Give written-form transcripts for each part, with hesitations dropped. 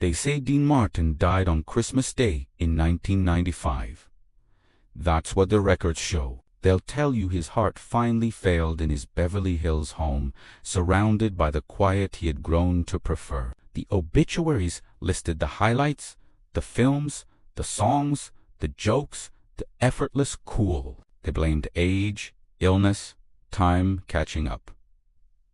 They say Dean Martin died on Christmas Day in 1995. That's what the records show. They'll tell you his heart finally failed in his Beverly Hills home, surrounded by the quiet he had grown to prefer. The obituaries listed the highlights, the films, the songs, the jokes, the effortless cool. They blamed age, illness, time catching up.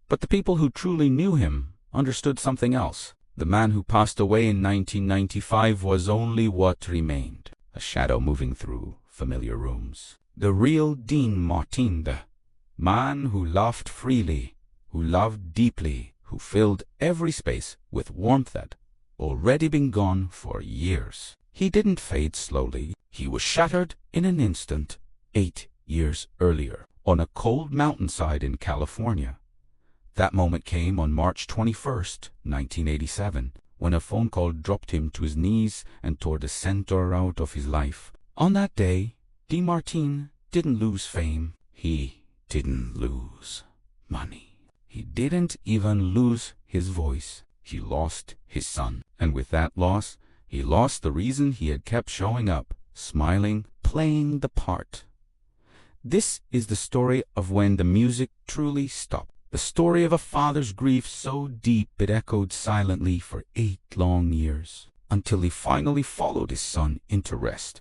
But the people who truly knew him understood something else. The man who passed away in 1995 was only what remained, a shadow moving through familiar rooms. The real Dean Martin, the man who laughed freely, who loved deeply, who filled every space with warmth that already been gone for years. He didn't fade slowly. He was shattered in an instant 8 years earlier on a cold mountainside in California. That moment came on March 21st, 1987, when a phone call dropped him to his knees and tore the center out of his life. On that day, Dean Martin didn't lose fame. He didn't lose money. He didn't even lose his voice. He lost his son. And with that loss, he lost the reason he had kept showing up, smiling, playing the part. This is the story of when the music truly stopped. The story of a father's grief so deep it echoed silently for 8 long years, until he finally followed his son into rest.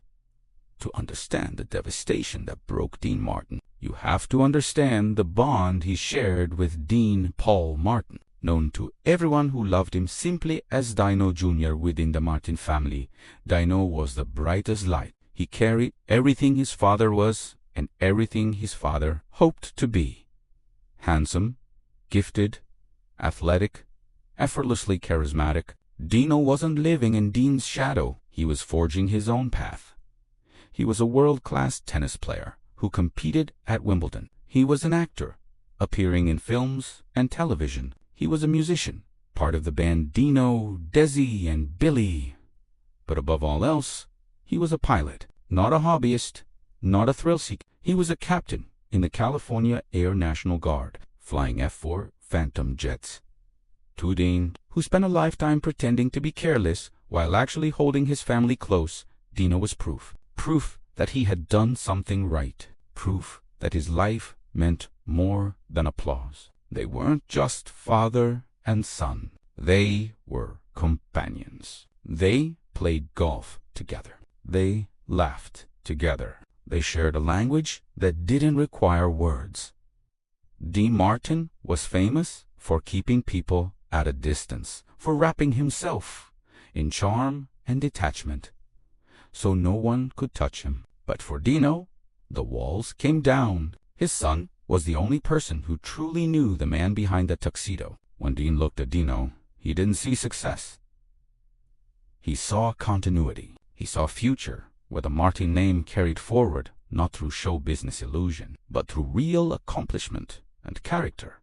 To understand the devastation that broke Dean Martin, you have to understand the bond he shared with Dean Paul Martin. Known to everyone who loved him simply as Dino Jr. within the Martin family, Dino was the brightest light. He carried everything his father was and everything his father hoped to be. Handsome, gifted, athletic, effortlessly charismatic, Dino wasn't living in Dean's shadow. He was forging his own path. He was a world-class tennis player who competed at Wimbledon. He was an actor, appearing in films and television. He was a musician, part of the band Dino, Desi, and Billy. But above all else, he was a pilot, not a hobbyist, not a thrill-seeker. He was a captain in the California Air National Guard, flying F-4 Phantom jets. To Dean, who spent a lifetime pretending to be careless while actually holding his family close, Dino was proof. Proof that he had done something right. Proof that his life meant more than applause. They weren't just father and son. They were companions. They played golf together. They laughed together. They shared a language that didn't require words. Dean Martin was famous for keeping people at a distance, for wrapping himself in charm and detachment, so no one could touch him. But for Dino, the walls came down. His son was the only person who truly knew the man behind the tuxedo. When Dean looked at Dino, he didn't see success. He saw continuity. He saw a future where the Martin name carried forward, not through show business illusion, but through real accomplishment and character.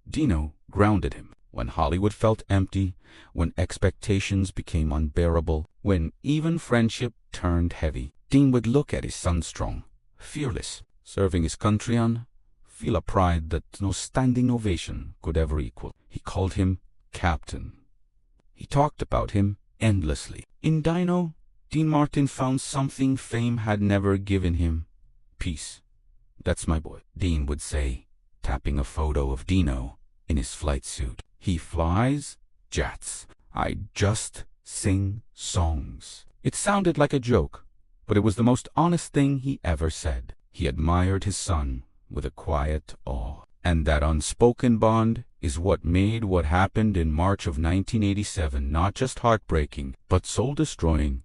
Dino grounded him. When Hollywood felt empty, when expectations became unbearable, when even friendship turned heavy, Dean would look at his son strong, fearless, serving his country on, feel a pride that no standing ovation could ever equal. He called him Captain. He talked about him endlessly. In Dino, Dean Martin found something fame had never given him: peace. "That's my boy," Dean would say, tapping a photo of Dino in his flight suit. "He flies jets. I just sing songs." It sounded like a joke, but it was the most honest thing he ever said. He admired his son with a quiet awe. And that unspoken bond is what made what happened in March of 1987 not just heartbreaking, but soul-destroying.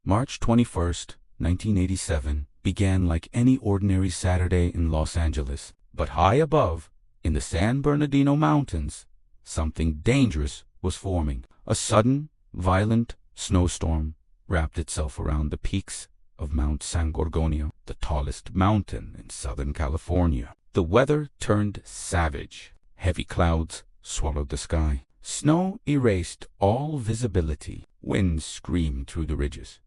March 21st, 1987 began like any ordinary Saturday in Los Angeles, but high above, in the San Bernardino Mountains, something dangerous was forming. A sudden, violent snowstorm wrapped itself around the peaks of Mount San Gorgonio, the tallest mountain in Southern California. The weather turned savage. Heavy clouds swallowed the sky. Snow erased all visibility. Wind screamed through the ridges.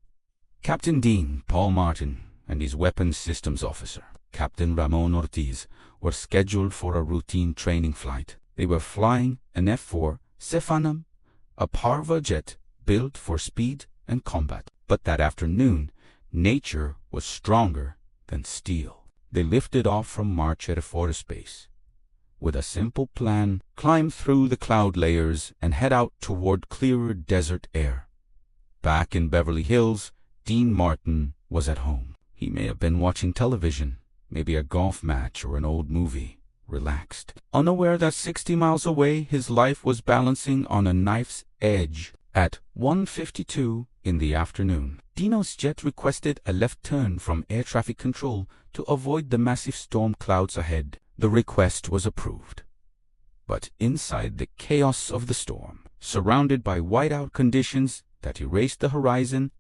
Captain Dean Paul Martin and his weapons systems officer, Captain Ramon Ortiz, were scheduled for a routine training flight. They were flying an F-4 Phantom a Parva jet built for speed and combat. But that afternoon, nature was stronger than steel. They lifted off from March at a space. With a simple plan, climb through the cloud layers and head out toward clearer desert air. Back in Beverly Hills, Dean Martin was at home. He may have been watching television, maybe a golf match or an old movie, relaxed, unaware that 60 miles away his life was balancing on a knife's edge. At 1:52 in the afternoon, Dino's jet requested a left turn from air traffic control to avoid the massive storm clouds ahead. The request was approved. But inside the chaos of the storm, surrounded by whiteout conditions that erased the horizon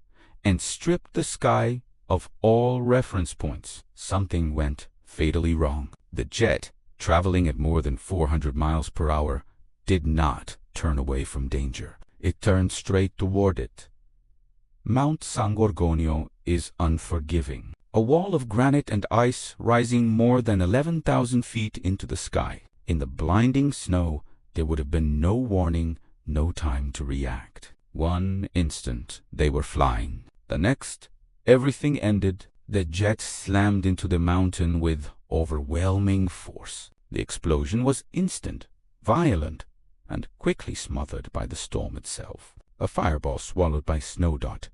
and stripped the sky of all reference points, something went fatally wrong. The jet, traveling at more than 400 miles per hour, did not turn away from danger. It turned straight toward it. Mount San Gorgonio is unforgiving, a wall of granite and ice rising more than 11,000 feet into the sky. In the blinding snow, there would have been no warning, no time to react. One instant, they were flying. The next, everything ended. The jet slammed into the mountain with overwhelming force. The explosion was instant, violent, and quickly smothered by the storm itself. A fireball swallowed by Snowdot.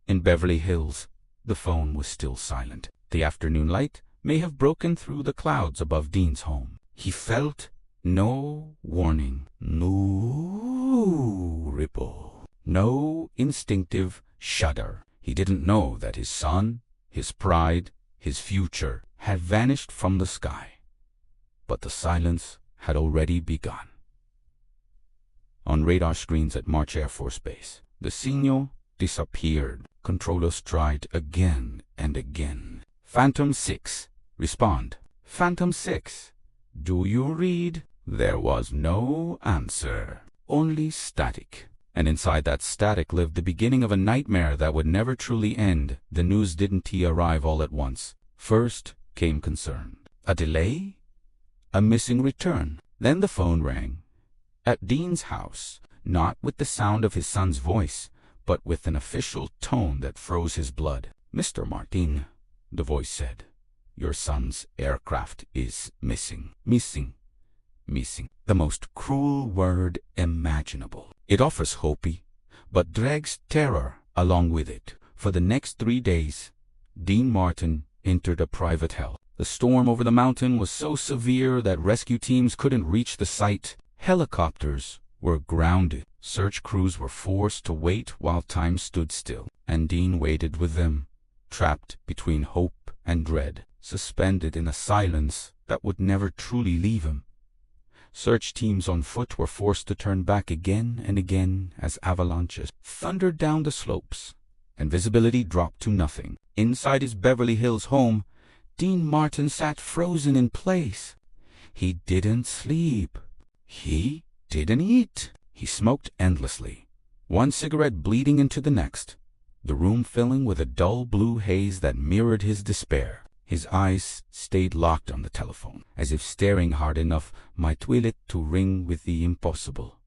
In Beverly Hills, the phone was still silent. The afternoon light may have broken through the clouds above Dean's home. He felt no warning, no ripple, no instinctive shudder. He didn't know that his son, his pride, his future had vanished from the sky. But the silence had already begun. On radar screens at March Air Force Base, the signal disappeared. Controllers tried again and again. Phantom 6, respond. Phantom 6, do you read? There was no answer, only static. And inside that static lived the beginning of a nightmare that would never truly end. The news didn't arrive all at once. First came concern. A delay? A missing return. Then the phone rang. At Dean's house, not with the sound of his son's voice, but with an official tone that froze his blood. "Mr. Martin," the voice said, "your son's aircraft is missing. Missing. Missing. The most cruel word imaginable. It offers hope, but drags terror along with it. For the next 3 days, Dean Martin entered a private hell. The storm over the mountain was so severe that rescue teams couldn't reach the site. Helicopters were grounded. Search crews were forced to wait while time stood still. And Dean waited with them, trapped between hope and dread, suspended in a silence that would never truly leave him. Search teams on foot were forced to turn back again and again as avalanches thundered down the slopes, and visibility dropped to nothing. Inside his Beverly Hills home, Dean Martin sat frozen in place. He didn't sleep. He didn't eat. He smoked endlessly, one cigarette bleeding into the next, the room filling with a dull blue haze that mirrored his despair. His eyes stayed locked on the telephone, as if staring hard enough might will it to ring with the impossible.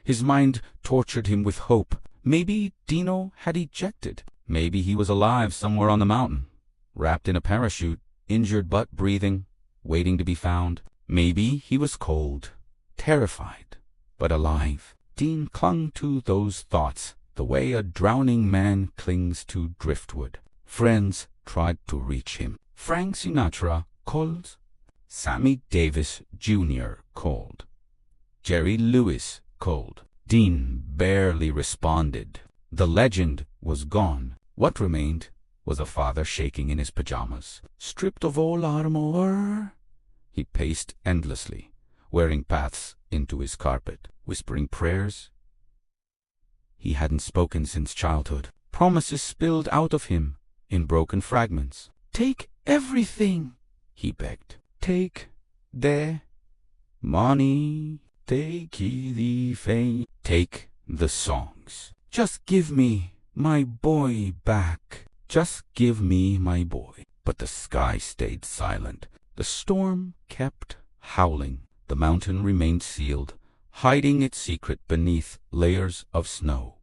His mind tortured him with hope. Maybe Dino had ejected. Maybe he was alive somewhere on the mountain, wrapped in a parachute, injured but breathing, waiting to be found. Maybe he was cold, terrified, but alive. Dean clung to those thoughts the way a drowning man clings to driftwood. Friends tried to reach him. Frank Sinatra called. Sammy Davis Jr. called. Jerry Lewis called. Dean barely responded. The legend was gone. What remained was a father shaking in his pajamas. Stripped of all armor, he paced endlessly, wearing paths into his carpet, whispering prayers he hadn't spoken since childhood. Promises spilled out of him in broken fragments. "Take everything," he begged. "Take the money, take the fame, take the songs. Just give me my boy back. Just give me my boy." But the sky stayed silent. The storm kept howling. The mountain remained sealed, hiding its secret beneath layers of snow.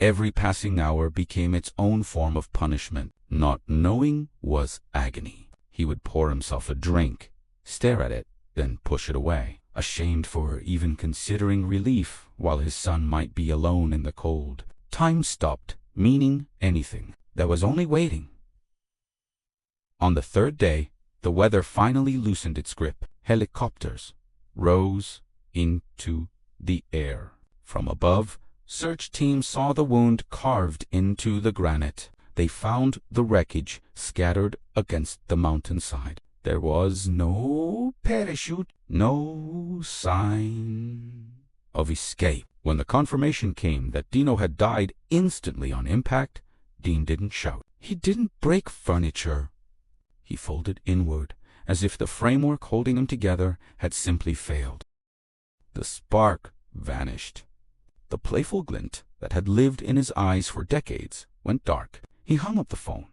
Every passing hour became its own form of punishment. Not knowing was agony. He would pour himself a drink, stare at it, then push it away, ashamed for even considering relief while his son might be alone in the cold. Time stopped meaning anything. There was only waiting. On the third day, the weather finally loosened its grip. Helicopters rose into the air. From above, search teams saw the wound carved into the granite. They found the wreckage scattered against the mountainside. There was no parachute, no sign of escape. When the confirmation came that Dino had died instantly on impact, Dean didn't shout. He didn't break furniture. He folded inward, as if the framework holding him together had simply failed. The spark vanished. The playful glint that had lived in his eyes for decades went dark. He hung up the phone,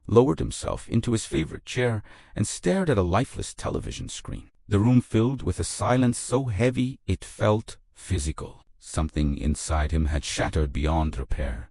lowered himself into his favorite chair, and stared at a lifeless television screen. The room filled with a silence so heavy it felt physical. Something inside him had shattered beyond repair.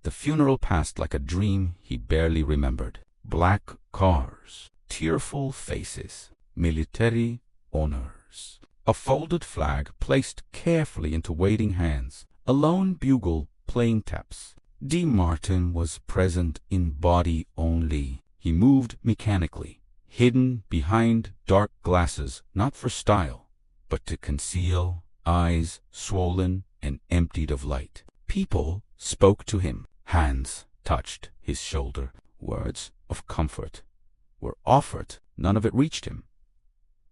The funeral passed like a dream he barely remembered. Black cars, tearful faces, military honors. A folded flag placed carefully into waiting hands. A lone bugle playing taps. D. Martin was present in body only. He moved mechanically, hidden behind dark glasses, not for style, but to conceal eyes swollen and emptied of light. People spoke to him. Hands touched his shoulder. Words of comfort were offered. None of it reached him.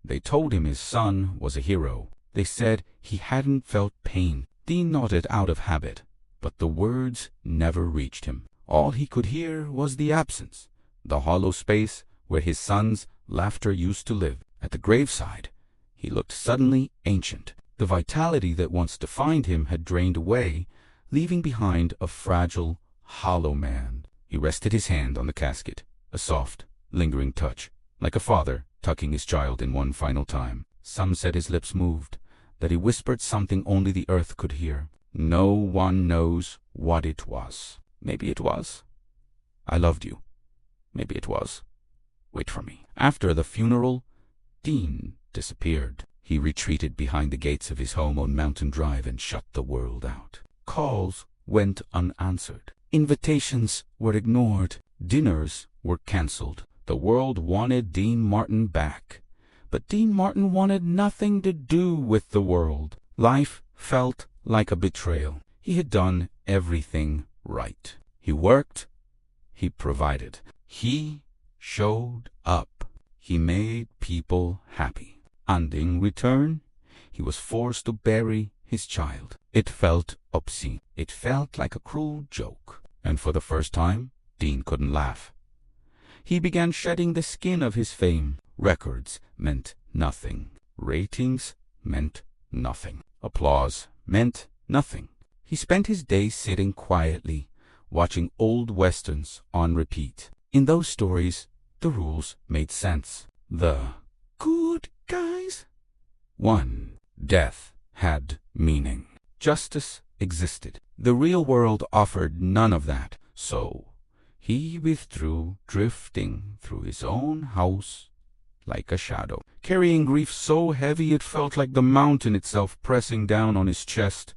They told him his son was a hero. They said he hadn't felt pain. Dean nodded out of habit, but the words never reached him. All he could hear was the absence, the hollow space where his son's laughter used to live. At the graveside, he looked suddenly ancient. The vitality that once defined him had drained away, leaving behind a fragile, hollow man. He rested his hand on the casket, a soft, lingering touch, like a father tucking his child in one final time. Some said his lips moved, that he whispered something only the earth could hear. No one knows what it was. Maybe it was, "I loved you." Maybe it was, "Wait for me." After the funeral, Dean disappeared. He retreated behind the gates of his home on Mountain Drive and shut the world out. Calls went unanswered. Invitations were ignored. Dinners were cancelled. The world wanted Dean Martin back. But Dean Martin wanted nothing to do with the world. Life felt like a betrayal. He had done everything right. He worked. He provided. He showed up. He made people happy. And in return, he was forced to bury his child. It felt obscene. It felt like a cruel joke. And for the first time, Dean couldn't laugh. He began shedding the skin of his fame. Records meant nothing. Ratings meant nothing. Applause meant nothing. He spent his days sitting quietly, watching old westerns on repeat. In those stories, the rules made sense. The good guys won. Death had meaning. Justice existed. The real world offered none of that. So he withdrew, drifting through his own house like a shadow, carrying grief so heavy it felt like the mountain itself pressing down on his chest.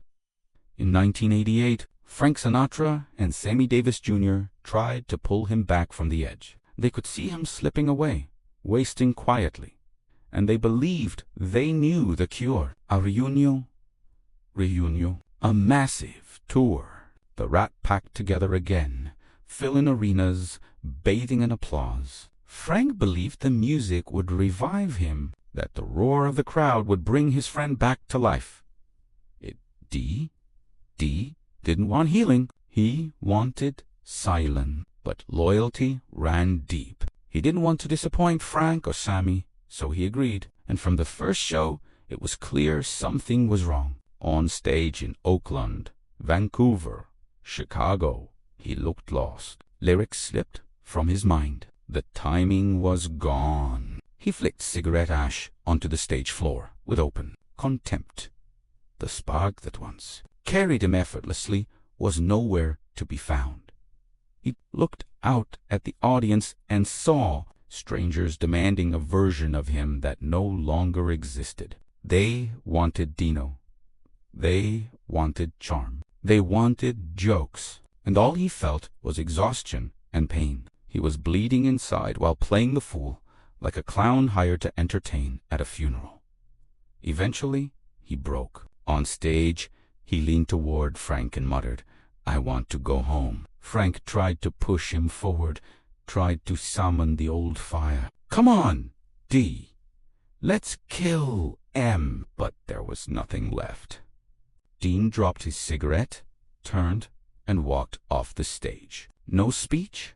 In 1988, Frank Sinatra and Sammy Davis Jr. tried to pull him back from the edge. They could see him slipping away, wasting quietly, and they believed they knew the cure. A reunion, a massive tour. The Rat Pack together again, filling arenas, bathing in applause. Frank believed the music would revive him, that the roar of the crowd would bring his friend back to life. D didn't want healing. He wanted silence. But loyalty ran deep. He didn't want to disappoint Frank or Sammy, so he agreed. And from the first show, it was clear something was wrong. On stage in Oakland, Vancouver, Chicago, he looked lost. Lyrics slipped from his mind. The timing was gone. He flicked cigarette ash onto the stage floor with open contempt. The spark that once carried him effortlessly was nowhere to be found. He looked out at the audience and saw strangers demanding a version of him that no longer existed. They wanted Dino. They wanted charm. They wanted jokes. And all he felt was exhaustion and pain. He was bleeding inside while playing the fool, like a clown hired to entertain at a funeral. Eventually, he broke. On stage, he leaned toward Frank and muttered, "I want to go home." Frank tried to push him forward, tried to summon the old fire. "Come on, D. Let's kill M." But there was nothing left. Dean dropped his cigarette, turned, and walked off the stage. No speech,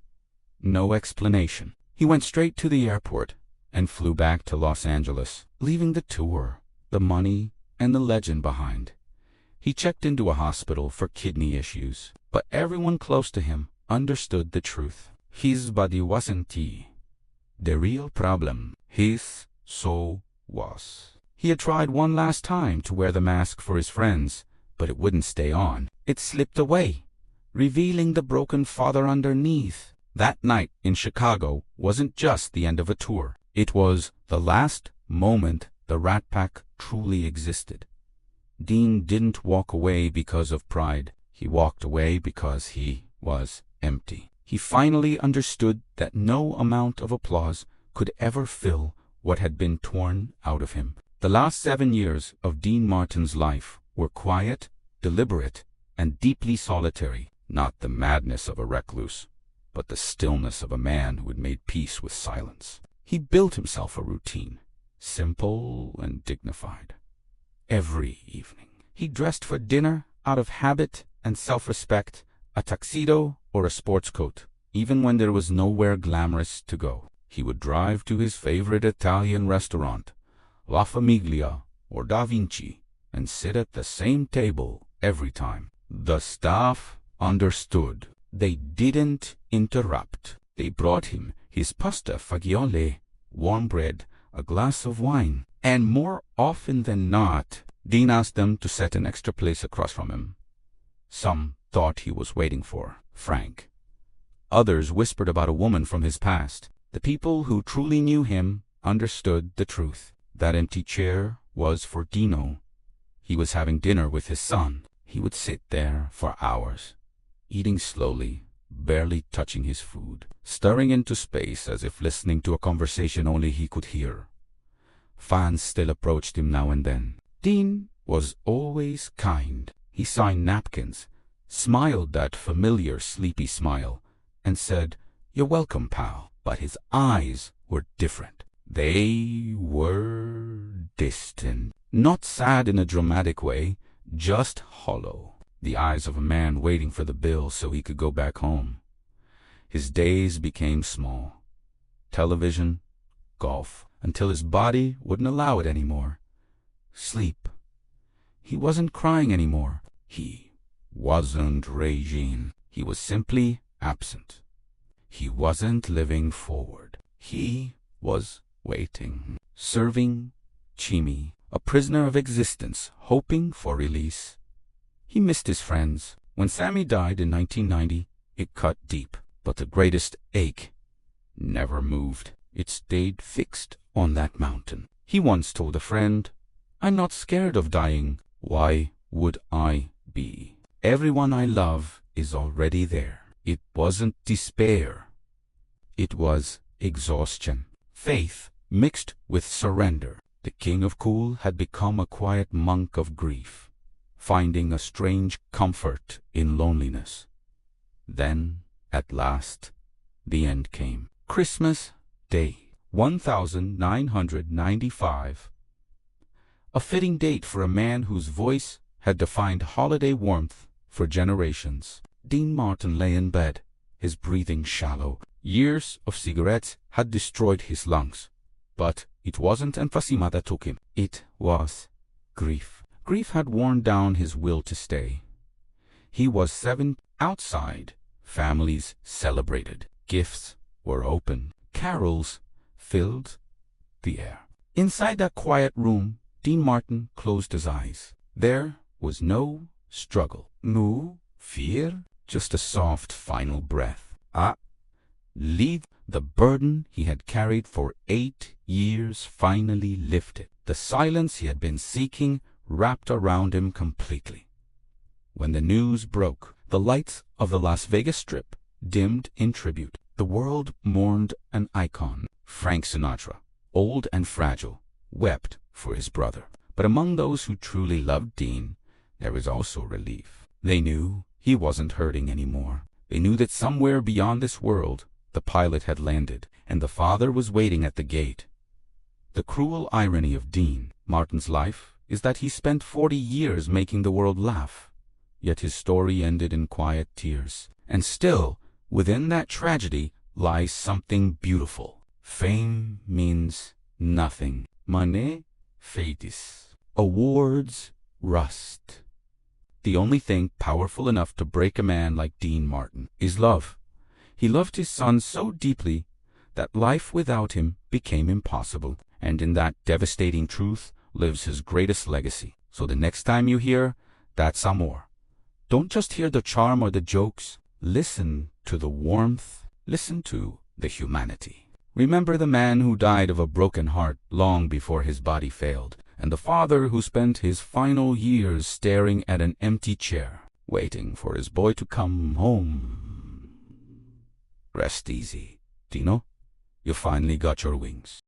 no explanation. He went straight to the airport and flew back to Los Angeles, leaving the tour, the money, and the legend behind. He checked into a hospital for kidney issues, but everyone close to him understood the truth. His body wasn't the real problem. His soul was. He had tried one last time to wear the mask for his friends, but it wouldn't stay on. It slipped away, revealing the broken father underneath. That night in Chicago wasn't just the end of a tour. It was the last moment the Rat Pack truly existed. Dean didn't walk away because of pride. He walked away because he was empty. He finally understood that no amount of applause could ever fill what had been torn out of him. The last 7 years of Dean Martin's life were quiet, deliberate, and deeply solitary. Not the madness of a recluse, but the stillness of a man who had made peace with silence. He built himself a routine, simple and dignified. Every evening, he dressed for dinner out of habit and self-respect, a tuxedo or a sports coat, even when there was nowhere glamorous to go. He would drive to his favorite Italian restaurant, La Famiglia or Da Vinci, and sit at the same table every time. The staff understood. They didn't interrupt. They brought him his pasta fagioli, warm bread, a glass of wine, and more often than not, Dean asked them to set an extra place across from him. Some thought he was waiting for Frank. Others whispered about a woman from his past. The people who truly knew him understood the truth. That empty chair was for Dino. He was having dinner with his son. He would sit there for hours, eating slowly, barely touching his food, staring into space as if listening to a conversation only he could hear. Fans still approached him now and then. Dean was always kind. He signed napkins, smiled that familiar sleepy smile, and said, "You're welcome, pal." But his eyes were different. They were distant. Not sad in a dramatic way, just hollow. The eyes of a man waiting for the bill so he could go back home. His days became small. Television, golf, until his body wouldn't allow it anymore. Sleep. He wasn't crying anymore. He wasn't raging. He was simply absent. He wasn't living forward. He was waiting, serving Chimmy, a prisoner of existence, hoping for release. He missed his friends. When Sammy died in 1990, it cut deep, but the greatest ache never moved. It stayed fixed on that mountain. He once told a friend, "I'm not scared of dying. Why would I be? Everyone I love is already there." It wasn't despair. It was exhaustion. Faith mixed with surrender. The king of cool had become a quiet monk of grief, finding a strange comfort in loneliness. Then, at last, the end came. Christmas Day, 1995. A fitting date for a man whose voice had defined holiday warmth for generations. Dean Martin lay in bed, his breathing shallow. Years of cigarettes had destroyed his lungs. But it wasn't emphysema that took him. It was grief. Grief had worn down his will to stay. He was 7 outside. Families celebrated. Gifts were open. Carols filled the air. Inside that quiet room, Dean Martin closed his eyes. There was no struggle, no fear, just a soft final breath. Leave. The burden he had carried for 8 years finally lifted. The silence he had been seeking wrapped around him completely. When the news broke, the lights of the Las Vegas Strip dimmed in tribute. The world mourned an icon. Frank Sinatra, old and fragile, wept for his brother. But among those who truly loved Dean, there was also relief. They knew he wasn't hurting anymore. They knew that somewhere beyond this world, the pilot had landed, and the father was waiting at the gate. The cruel irony of Dean Martin's life is that he spent 40 years making the world laugh, yet his story ended in quiet tears. And still, within that tragedy lies something beautiful. Fame means nothing. Money fades. Awards rust. The only thing powerful enough to break a man like Dean Martin is love. He loved his son so deeply that life without him became impossible, and in that devastating truth lives his greatest legacy. So the next time you hear "That's Amor," don't just hear the charm or the jokes. Listen to the warmth. Listen to the humanity. Remember the man who died of a broken heart long before his body failed, and the father who spent his final years staring at an empty chair, waiting for his boy to come home. Rest easy, Dino. You finally got your wings.